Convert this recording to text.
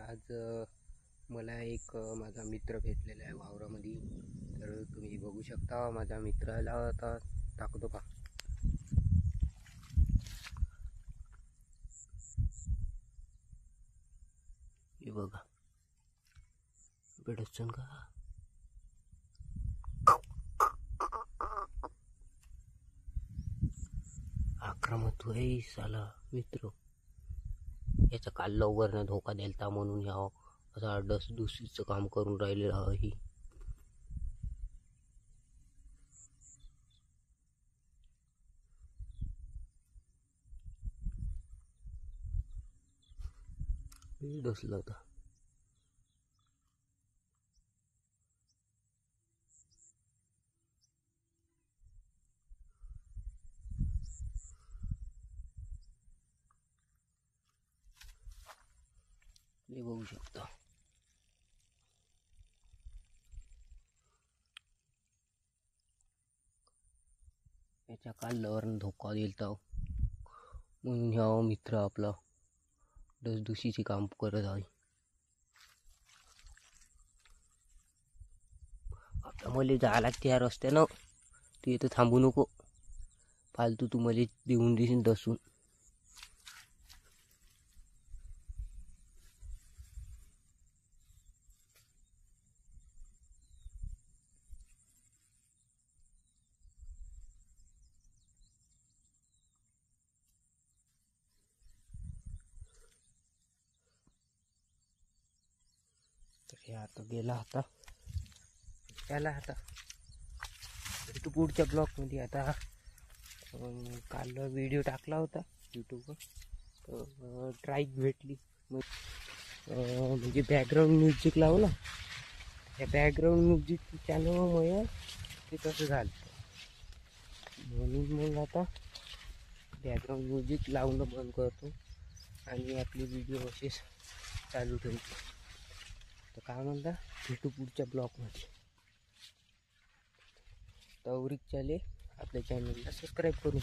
आज मला एक माझा मित्र भेटलेला आहे वावरामध्ये. तर तुम्ही बघू शकता माझ्या मित्राला आता टाकतो का. हे बघा भेटच का आक्रमक आहे साला मित्र. याचा काल लवकरनं धोका द्यायला म्हणून ह्या असा डसडुसीचं काम करून राहिलेलं आहे. डसलं होता. हे बघू शकता. याच्या कालवरनं धोका दिलता म्हणून ह्या मित्र आपला डसडुसीचे काम करत आहे. आता मला जायला त्या रस्त्यानं तू इथं थांबू नको. फालतू तू मला देऊन देशील डसून. तर हे आता गेला होता त्याला. आता तू पुढच्या ब्लॉगमध्ये आता काल व्हिडिओ टाकला होता यूट्यूबवर. तर ट्राईक भेटली म्हणजे बॅकग्राऊंड म्युझिक लावला. त्या बॅकग्राऊंड म्युझिक चॅनलमुळे ते तसं झालं. म्हणून मग आता बॅकग्राऊंड म्युझिक लावणं बंद करतो आणि आपले व्हिडिओ असेच चालू ठेवतो. तर काय म्हणता, भेटू पुढच्या ब्लॉगमध्ये. तवरिक चाले आपल्या चॅनलला सबस्क्राईब करून